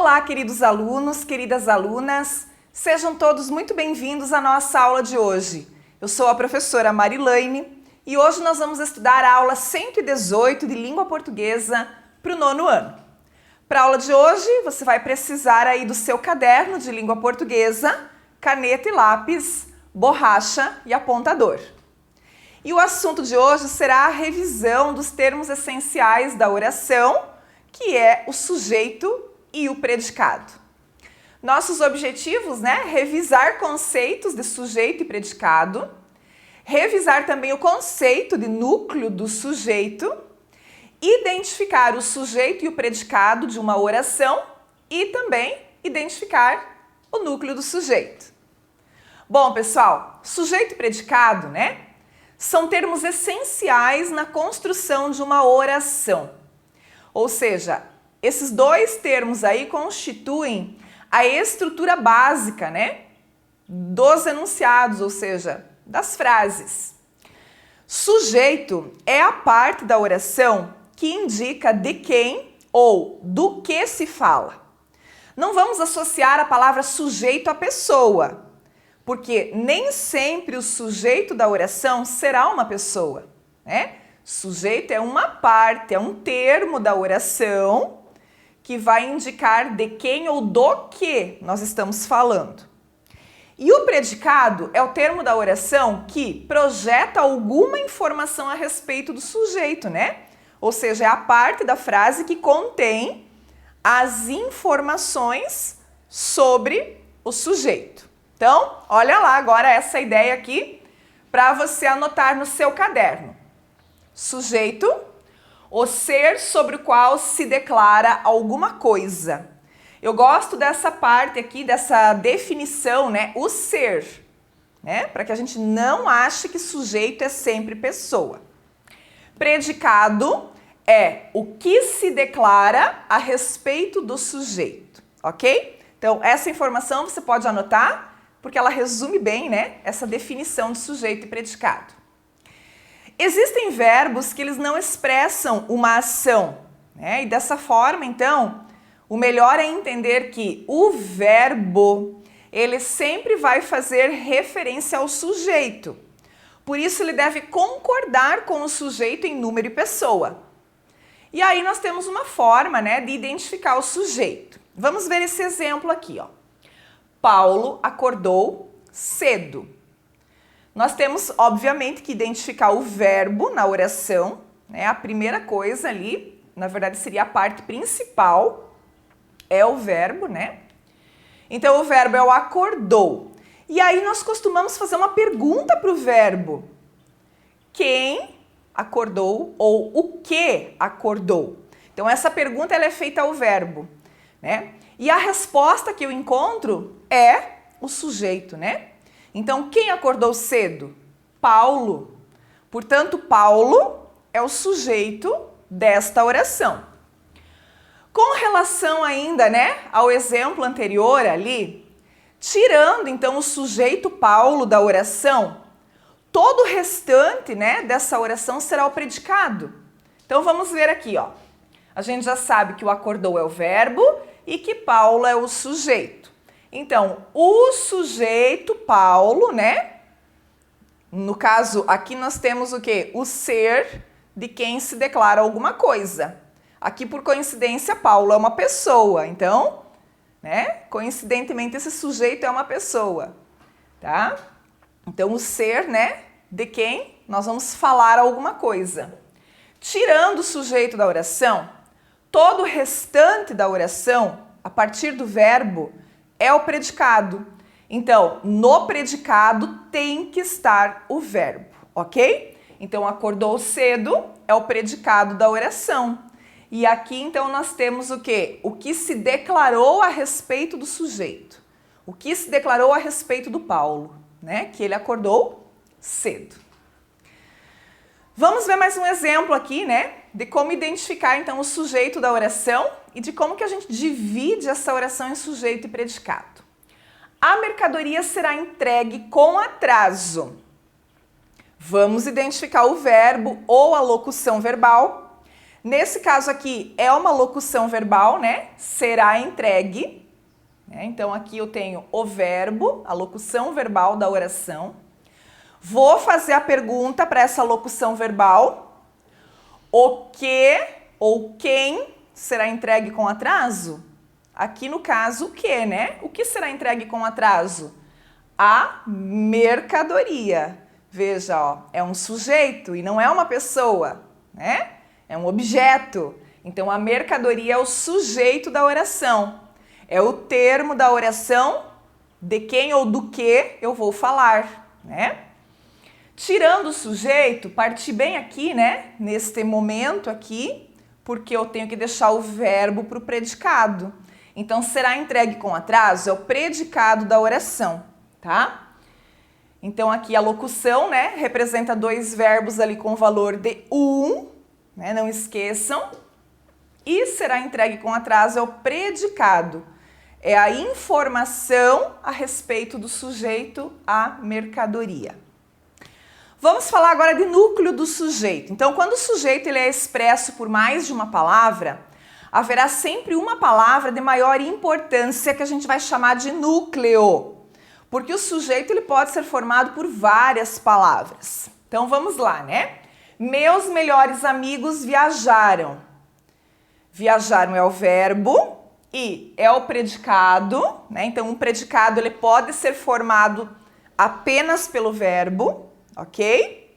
Olá, queridos alunos, queridas alunas, sejam todos muito bem-vindos à nossa aula de hoje. Eu sou a professora Marilaine e hoje nós vamos estudar a aula 118 de Língua Portuguesa para o 9º ano. Para a aula de hoje, você vai precisar aí do seu caderno de língua portuguesa, caneta e lápis, borracha e apontador. E o assunto de hoje será a revisão dos termos essenciais da oração, que é o sujeito e o predicado. Nossos objetivos, revisar conceitos de sujeito e predicado, revisar também o conceito de núcleo do sujeito, identificar o sujeito e o predicado de uma oração e também identificar o núcleo do sujeito. Bom, pessoal, sujeito e predicado, são termos essenciais na construção de uma oração. Ou seja, esses dois termos aí constituem a estrutura básica, dos enunciados, ou seja, das frases. Sujeito é a parte da oração que indica de quem ou do que se fala. Não vamos associar a palavra sujeito à pessoa, porque nem sempre o sujeito da oração será uma pessoa, Sujeito é uma parte, é um termo da oração que vai indicar de quem ou do que nós estamos falando. E o predicado é o termo da oração que projeta alguma informação a respeito do sujeito, Ou seja, é a parte da frase que contém as informações sobre o sujeito. Então, olha lá agora essa ideia aqui para você anotar no seu caderno. Sujeito, o ser sobre o qual se declara alguma coisa. Eu gosto dessa parte aqui, dessa definição, o ser, para que a gente não ache que sujeito é sempre pessoa. Predicado é o que se declara a respeito do sujeito, ok? Então, essa informação você pode anotar, porque ela resume bem, essa definição de sujeito e predicado. Existem verbos que eles não expressam uma ação, E dessa forma, então, o melhor é entender que o verbo, ele sempre vai fazer referência ao sujeito. Por isso, ele deve concordar com o sujeito em número e pessoa. E aí nós temos uma forma, de identificar o sujeito. Vamos ver esse exemplo aqui, ó. Paulo acordou cedo. Nós temos, obviamente, que identificar o verbo na oração, A primeira coisa ali, na verdade, seria a parte principal, é o verbo, Então, o verbo é o acordou. E aí nós costumamos fazer uma pergunta para o verbo. Quem acordou ou o que acordou? Então, essa pergunta ela é feita ao verbo, E a resposta que eu encontro é o sujeito, Então, quem acordou cedo? Paulo. Portanto, Paulo é o sujeito desta oração. Com relação ainda, ao exemplo anterior ali, tirando então o sujeito Paulo da oração, todo o restante, dessa oração será o predicado. Então, vamos ver aqui, ó. A gente já sabe que o acordou é o verbo e que Paulo é o sujeito. Então, o sujeito Paulo, No caso, aqui nós temos o quê? O ser de quem se declara alguma coisa. Aqui, por coincidência, Paulo é uma pessoa. Então, coincidentemente, esse sujeito é uma pessoa, tá? Então, o ser, de quem nós vamos falar alguma coisa. Tirando o sujeito da oração, todo o restante da oração, a partir do verbo, é o predicado. Então, no predicado tem que estar o verbo, ok? Então, acordou cedo é o predicado da oração. E aqui, então, nós temos o quê? O que se declarou a respeito do sujeito. O que se declarou a respeito do Paulo, Que ele acordou cedo. Vamos ver mais um exemplo aqui, de como identificar, então, o sujeito da oração e de como que a gente divide essa oração em sujeito e predicado. A mercadoria será entregue com atraso. Vamos identificar o verbo ou a locução verbal. Nesse caso aqui é uma locução verbal, né? Será entregue. Então aqui eu tenho o verbo, a locução verbal da oração. Vou fazer a pergunta para essa locução verbal. O que ou quem será entregue com atraso? Aqui no caso, o que, né? O que será entregue com atraso? A mercadoria. Veja, ó, é um sujeito e não é uma pessoa, né? É um objeto. Então, a mercadoria é o sujeito da oração. É o termo da oração de quem ou do que eu vou falar, né? Tirando o sujeito, parti bem aqui, né? Neste momento aqui, porque eu tenho que deixar o verbo para o predicado. Então, será entregue com atraso é o predicado da oração, tá? Então, aqui a locução, né? Representa dois verbos ali com valor de né? Não esqueçam. E será entregue com atraso é o predicado. É a informação a respeito do sujeito à mercadoria. Vamos falar agora de núcleo do sujeito. Então, quando o sujeito ele é expresso por mais de uma palavra, haverá sempre uma palavra de maior importância que a gente vai chamar de núcleo. Porque o sujeito ele pode ser formado por várias palavras. Então, vamos lá, né? Meus melhores amigos viajaram. Viajaram é o verbo e é o predicado, né? Então, um predicado ele pode ser formado apenas pelo verbo, ok?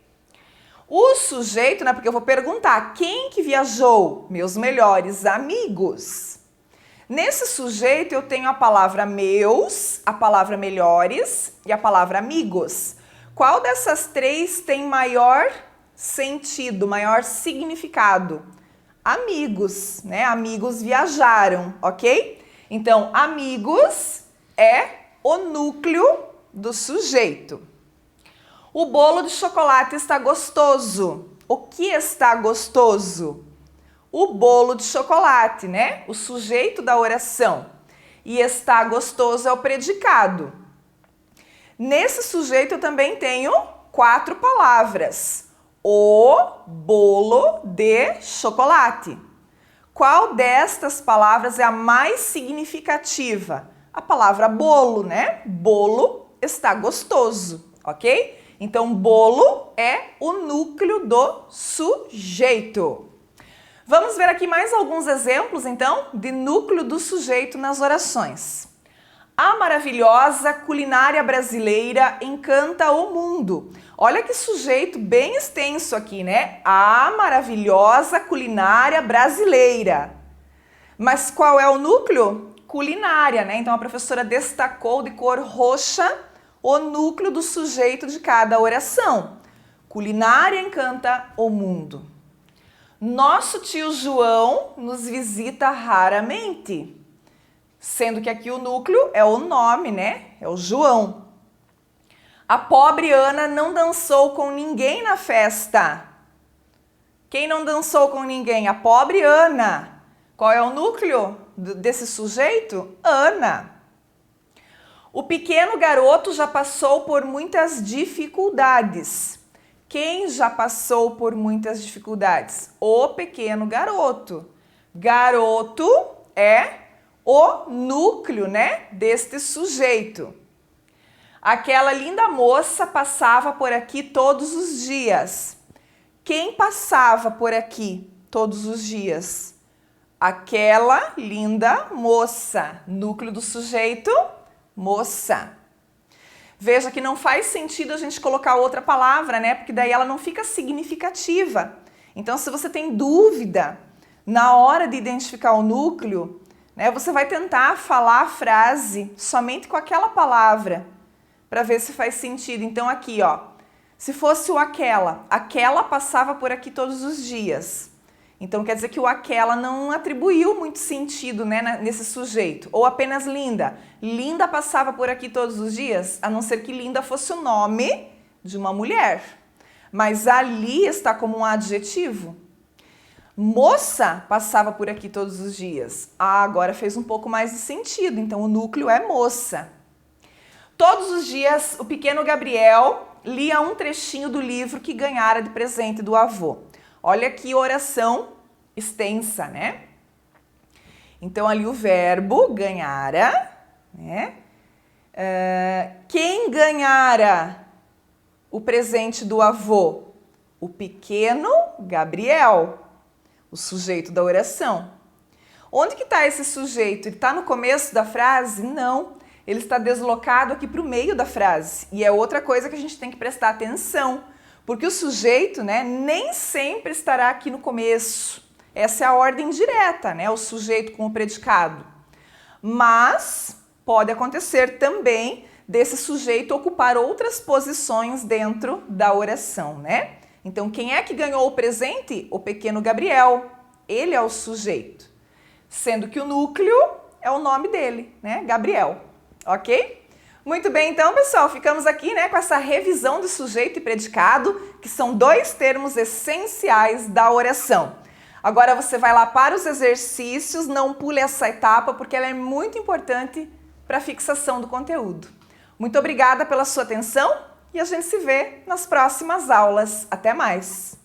O sujeito, né? Porque eu vou perguntar, quem que viajou? Meus melhores amigos. Nesse sujeito eu tenho a palavra meus, a palavra melhores e a palavra amigos. Qual dessas três tem maior sentido, maior significado? Amigos, né? Amigos viajaram, ok? Então, amigos é o núcleo do sujeito. O bolo de chocolate está gostoso. O que está gostoso? O bolo de chocolate, né? O sujeito da oração. E está gostoso é o predicado. Nesse sujeito eu também tenho 4 palavras. O bolo de chocolate. Qual destas palavras é a mais significativa? A palavra bolo, né? Bolo está gostoso, ok? Então, bolo é o núcleo do sujeito. Vamos ver aqui mais alguns exemplos, então, de núcleo do sujeito nas orações. A maravilhosa culinária brasileira encanta o mundo. Olha que sujeito bem extenso aqui, né? A maravilhosa culinária brasileira. Mas qual é o núcleo? Culinária, né? Então a professora destacou de cor roxa o núcleo do sujeito de cada oração. Culinária encanta o mundo. Nosso tio João nos visita raramente. Sendo que aqui o núcleo é o nome, né? É o João. A pobre Ana não dançou com ninguém na festa. Quem não dançou com ninguém? A pobre Ana. Qual é o núcleo desse sujeito? Ana. O pequeno garoto já passou por muitas dificuldades. Quem já passou por muitas dificuldades? O pequeno garoto. Garoto é o núcleo, né, deste sujeito. Aquela linda moça passava por aqui todos os dias. Quem passava por aqui todos os dias? Aquela linda moça. Núcleo do sujeito, moça. Veja que não faz sentido a gente colocar outra palavra, né? Porque daí ela não fica significativa. Então, se você tem dúvida na hora de identificar o núcleo, né, você vai tentar falar a frase somente com aquela palavra para ver se faz sentido. Então, aqui, ó, se fosse o aquela passava por aqui todos os dias. Então, quer dizer que o aquela não atribuiu muito sentido, né, nesse sujeito. Ou apenas Linda. Linda passava por aqui todos os dias, a não ser que Linda fosse o nome de uma mulher. Mas ali está como um adjetivo. Moça passava por aqui todos os dias. Ah, agora fez um pouco mais de sentido. Então, o núcleo é moça. Todos os dias, o pequeno Gabriel lia um trechinho do livro que ganhara de presente do avô. Olha que oração extensa, né? Então, ali o verbo ganhara, né? Quem ganhara o presente do avô? O pequeno Gabriel, o sujeito da oração. Onde que está esse sujeito? Ele está no começo da frase? Não, ele está deslocado aqui para o meio da frase. E é outra coisa que a gente tem que prestar atenção, porque o sujeito, né, nem sempre estará aqui no começo. Essa é a ordem direta, né, o sujeito com o predicado. Mas pode acontecer também desse sujeito ocupar outras posições dentro da oração, né? Então, quem é que ganhou o presente? O pequeno Gabriel. Ele é o sujeito. Sendo que o núcleo é o nome dele, né? Gabriel. Ok? Muito bem, então, pessoal, ficamos aqui, né, com essa revisão de sujeito e predicado, que são dois termos essenciais da oração. Agora você vai lá para os exercícios, não pule essa etapa, porque ela é muito importante para a fixação do conteúdo. Muito obrigada pela sua atenção e a gente se vê nas próximas aulas. Até mais!